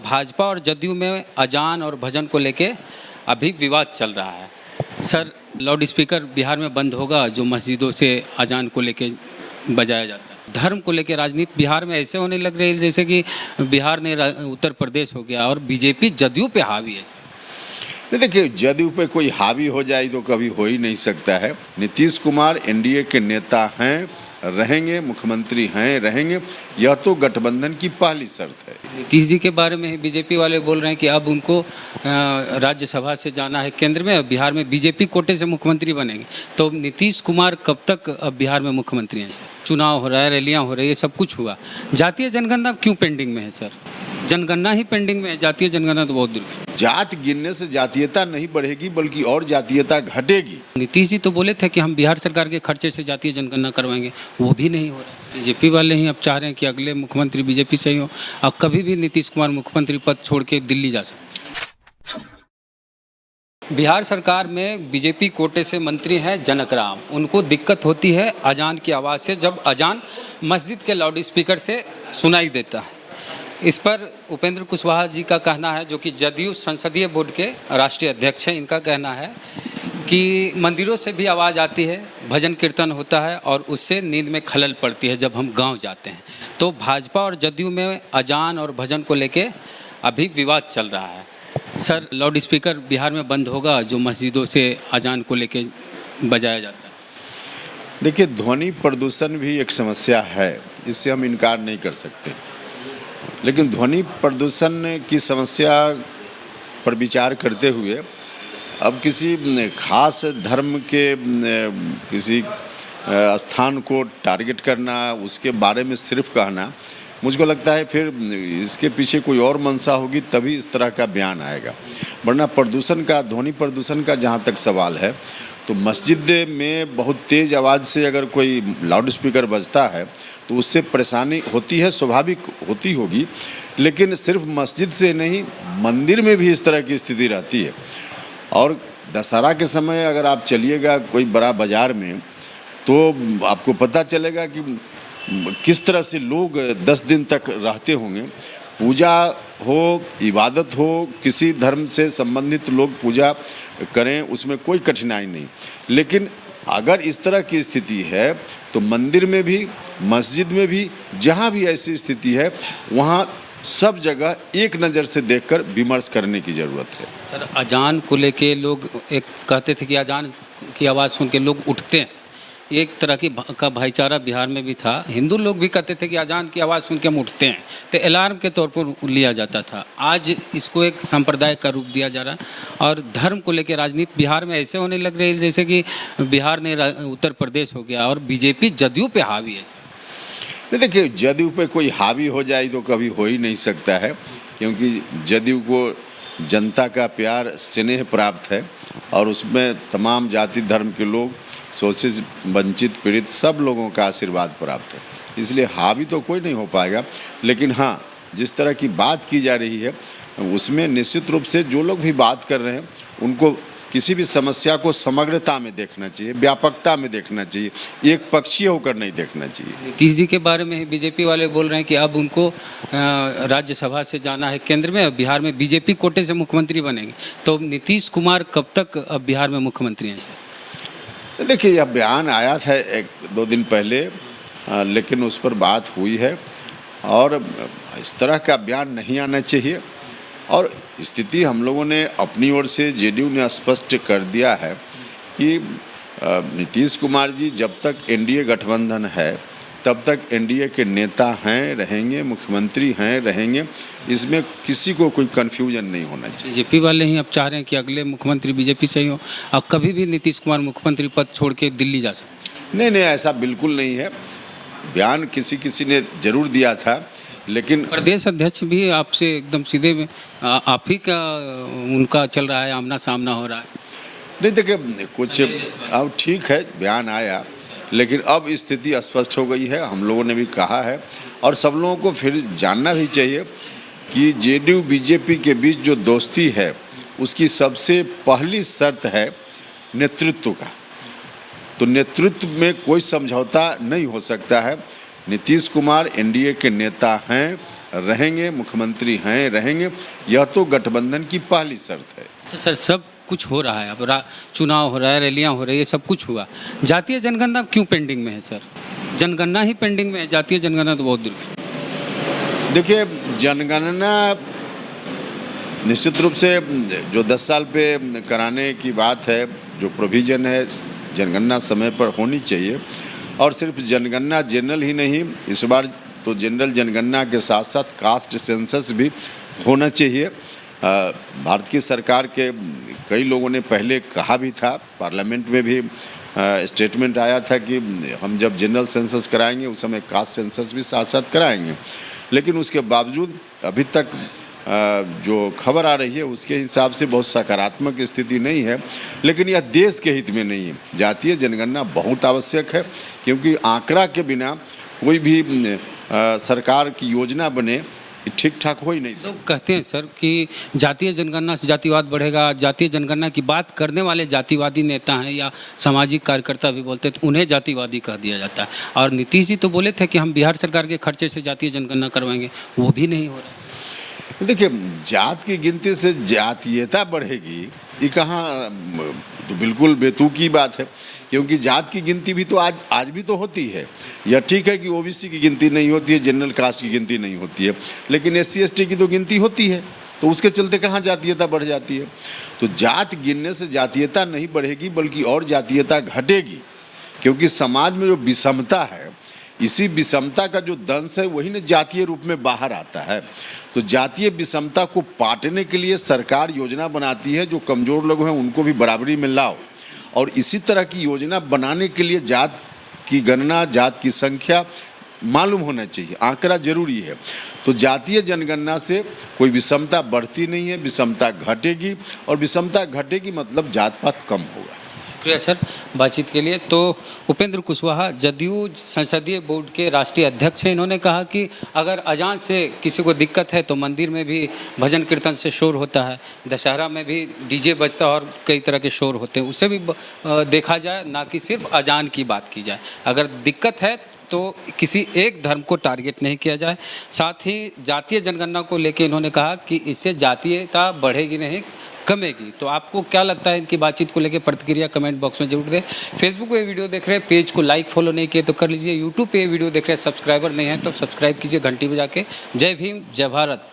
भाजपा और जदयू में अजान और भजन को लेके अभी विवाद चल रहा है। सर, लाउड स्पीकर बिहार में बंद होगा जो मस्जिदों से अजान को लेके बजाया जाता है। धर्म को लेके राजनीति बिहार में ऐसे होने लग रही है जैसे कि बिहार ने उत्तर प्रदेश हो गया और बीजेपी जदयू पे हावी है। नहीं, देखिए, जदयू पे कोई हावी हो जाए तो कभी हो ही नहीं सकता है। नीतीश कुमार एनडीए के नेता हैं, रहेंगे, मुख्यमंत्री हैं, रहेंगे। यह तो गठबंधन की पहली शर्त है। नीतीश जी के बारे में ही बीजेपी वाले बोल रहे हैं कि अब उनको राज्यसभा से जाना है केंद्र में, और बिहार में बीजेपी कोटे से मुख्यमंत्री बनेंगे। तो नीतीश कुमार कब तक अब बिहार में मुख्यमंत्री हैं? सर, चुनाव हो रहा है, रैलियां हो रही है, सब कुछ हुआ। जातीय जनगणना क्यों पेंडिंग में है? सर, जनगणना ही पेंडिंग में है, जातीय जनगणना तो बहुत दूर है। जात गिनने से जातीयता नहीं बढ़ेगी बल्कि और जातीयता घटेगी। नीतीश जी तो बोले थे कि हम बिहार सरकार के खर्चे से जातीय जनगणना करवाएंगे, वो भी नहीं हो रहा। बीजेपी वाले ही अब चाह रहे हैं कि अगले मुख्यमंत्री बीजेपी से ही हो, और कभी भी नीतीश कुमार मुख्यमंत्री पद छोड़ के दिल्ली जा सकते। बिहार सरकार में बीजेपी कोटे से मंत्री हैं जनक राम। उनको दिक्कत होती है अजान की आवाज़ से, जब अजान मस्जिद के लाउड स्पीकर से सुनाई देता है। इस पर उपेंद्र कुशवाहा जी का कहना है, जो कि जदयू संसदीय बोर्ड के राष्ट्रीय अध्यक्ष हैं। इनका कहना है कि मंदिरों से भी आवाज़ आती है, भजन कीर्तन होता है और उससे नींद में खलल पड़ती है जब हम गांव जाते हैं। तो भाजपा और जदयू में अजान और भजन को लेके अभी विवाद चल रहा है। सर, लाउड स्पीकर बिहार में बंद होगा जो मस्जिदों से अजान को लेके बजाया जाता है। देखिए, ध्वनि प्रदूषण भी एक समस्या है, इससे हम इनकार नहीं कर सकते। लेकिन ध्वनि प्रदूषण की समस्या पर विचार करते हुए अब किसी खास धर्म के किसी स्थान को टारगेट करना, उसके बारे में सिर्फ कहना, मुझको लगता है फिर इसके पीछे कोई और मंशा होगी तभी इस तरह का बयान आएगा। वरना प्रदूषण का, ध्वनि प्रदूषण का जहाँ तक सवाल है, तो मस्जिद में बहुत तेज़ आवाज़ से अगर कोई लाउड स्पीकर बजता है तो उससे परेशानी होती है, स्वाभाविक होती होगी। लेकिन सिर्फ मस्जिद से नहीं, मंदिर में भी इस तरह की स्थिति रहती है। और दशहरा के समय अगर आप चलिएगा कोई बड़ा बाज़ार में तो आपको पता चलेगा कि किस तरह से लोग 10 दिन तक रहते होंगे। पूजा हो, इबादत हो, किसी धर्म से संबंधित लोग पूजा करें, उसमें कोई कठिनाई नहीं। लेकिन अगर इस तरह की स्थिति है तो मंदिर में भी, मस्जिद में भी, जहाँ भी ऐसी स्थिति है वहाँ सब जगह एक नज़र से देखकर विमर्श करने की ज़रूरत है। सर, अजान को लेके लोग एक कहते थे कि अजान की आवाज़ सुन के लोग उठते हैं। एक तरह की का भाईचारा बिहार में भी था। हिंदू लोग भी कहते थे कि अजान की आवाज़ सुन के हम उठते हैं, तो अलार्म के तौर पर लिया जाता था। आज इसको एक संप्रदाय का रूप दिया जा रहा है और धर्म को लेकर राजनीति बिहार में ऐसे होने लग रही है जैसे कि बिहार ने उत्तर प्रदेश हो गया और बीजेपी जदयू पे हावी है। नहीं, देखिए, जदयू पे कोई हावी हो जाए तो कभी हो ही नहीं सकता है, क्योंकि जदयू को जनता का प्यार, स्नेह प्राप्त है और उसमें तमाम जाति धर्म के लोग, शोषित, वंचित, पीड़ित सब लोगों का आशीर्वाद प्राप्त है। इसलिए हावी तो कोई नहीं हो पाएगा। लेकिन हाँ, जिस तरह की बात की जा रही है उसमें निश्चित रूप से जो लोग भी बात कर रहे हैं उनको किसी भी समस्या को समग्रता में देखना चाहिए, व्यापकता में देखना चाहिए, एक पक्षीय होकर नहीं देखना चाहिए। नीतीश जी के बारे में ही बीजेपी वाले बोल रहे हैं कि अब उनको राज्यसभा से जाना है केंद्र में, और बिहार में बीजेपी कोटे से मुख्यमंत्री बनेंगे। तो नीतीश कुमार कब तक अब बिहार में मुख्यमंत्री हैं? सर, देखिए, यह बयान आया था 1-2 दिन पहले, लेकिन उस पर बात हुई है और इस तरह का बयान नहीं आना चाहिए। और स्थिति हम लोगों ने अपनी ओर से, जेडीयू ने स्पष्ट कर दिया है कि नीतीश कुमार जी जब तक एनडीए गठबंधन है तब तक एनडीए के नेता हैं, रहेंगे, मुख्यमंत्री हैं, रहेंगे। इसमें किसी को कोई कन्फ्यूजन नहीं होना चाहिए। बीजेपी वाले ही अब चाह रहे हैं कि अगले मुख्यमंत्री बीजेपी से ही हो, और कभी भी नीतीश कुमार मुख्यमंत्री पद छोड़ के दिल्ली जा सकते। नहीं, ऐसा बिल्कुल नहीं है। बयान किसी ने जरूर दिया था, लेकिन प्रदेश अध्यक्ष भी आपसे एकदम सीधे में आप ही का उनका चल रहा है, आमना सामना हो रहा है। नहीं, देखिए, कुछ अब ठीक है, बयान आया, लेकिन अब स्थिति स्पष्ट हो गई है। हम लोगों ने भी कहा है और सब लोगों को फिर जानना भी चाहिए कि जेडीयू बीजेपी के बीच जो दोस्ती है उसकी सबसे पहली शर्त है नेतृत्व का। तो नेतृत्व में कोई समझौता नहीं हो सकता है। नीतीश कुमार एनडीए के नेता हैं, रहेंगे, मुख्यमंत्री हैं, रहेंगे। यह तो गठबंधन की पहली शर्त है। अच्छा सर, सब कुछ हो रहा है, अब चुनाव हो रहा है, रैलियां हो रही है, सब कुछ हुआ, जातीय जनगणना क्यों पेंडिंग में है सर? जनगणना ही पेंडिंग में है, जातीय जनगणना तो बहुत दूर है। देखिए, जनगणना निश्चित रूप से जो 10 साल पे कराने की बात है, जो प्रोविज़न है, जनगणना समय पर होनी चाहिए। और सिर्फ जनगणना जनरल ही नहीं, इस बार तो जनरल जनगणना के साथ साथ कास्ट सेंसस भी होना चाहिए। भारत की सरकार के कई लोगों ने पहले कहा भी था, पार्लियामेंट में भी स्टेटमेंट आया था कि हम जब जनरल सेंसस कराएंगे उस समय कास्ट सेंसस भी साथ साथ कराएंगे। लेकिन उसके बावजूद अभी तक जो खबर आ रही है उसके हिसाब से बहुत सकारात्मक स्थिति नहीं है। लेकिन यह देश के हित में नहीं है। जातीय जनगणना बहुत आवश्यक है, क्योंकि आंकड़ा के बिना कोई भी सरकार की योजना बने ठीक ठाक हो ही नहीं सकता। लोग कहते हैं सर कि जातीय जनगणना से जातिवाद बढ़ेगा, जातीय जनगणना की बात करने वाले जातिवादी नेता हैं या सामाजिक कार्यकर्ता भी बोलते हैं तो उन्हें जातिवादी कह दिया जाता है। और नीतीश जी तो बोले थे कि हम बिहार सरकार के खर्चे से जातीय जनगणना करवाएंगे, वो भी नहीं हो रहा। देखिए, जात की गिनती से जातीयता बढ़ेगी, ये कहाँ, तो बिल्कुल बेतुकी बात है। क्योंकि जात की गिनती भी तो आज भी तो होती है। यह ठीक है कि ओबीसी की गिनती नहीं होती है, जनरल कास्ट की गिनती नहीं होती है, लेकिन एससी एसटी की तो गिनती होती है। तो उसके चलते कहाँ जातीयता बढ़ जाती है? तो जात गिनने से जातीयता नहीं बढ़ेगी, बल्कि और जातीयता घटेगी। क्योंकि समाज में जो विषमता है, इसी विषमता का जो दंश है वही न जातीय रूप में बाहर आता है। तो जातीय विषमता को पाटने के लिए सरकार योजना बनाती है, जो कमज़ोर लोग हैं उनको भी बराबरी में लाओ। और इसी तरह की योजना बनाने के लिए जात की गणना, जात की संख्या मालूम होना चाहिए, आंकड़ा जरूरी है। तो जातीय जनगणना से कोई विषमता बढ़ती नहीं है, विषमता घटेगी, और विषमता घटेगी मतलब जात पात कम होगा। शुक्रिया सर बातचीत के लिए। तो उपेंद्र कुशवाहा जदयू संसदीय बोर्ड के राष्ट्रीय अध्यक्ष हैं। इन्होंने कहा कि अगर अजान से किसी को दिक्कत है तो मंदिर में भी भजन कीर्तन से शोर होता है, दशहरा में भी डीजे बजता और कई तरह के शोर होते हैं, उससे भी देखा जाए, ना कि सिर्फ अजान की बात की जाए। अगर दिक्कत है तो किसी एक धर्म को टारगेट नहीं किया जाए। साथ ही जातीय जनगणना को लेकर इन्होंने कहा कि इससे जातीयता बढ़ेगी नहीं, कमेगी। तो आपको क्या लगता है इनकी बातचीत को लेकर? प्रतिक्रिया कमेंट बॉक्स में जरूर दें। फेसबुक पे वीडियो देख रहे हैं, पेज को लाइक फॉलो नहीं किए तो कर लीजिए। यूट्यूब पे वीडियो देख रहे हैं, सब्सक्राइबर नहीं है तो सब्सक्राइब कीजिए घंटी बजा के। जय भीम, जय भारत।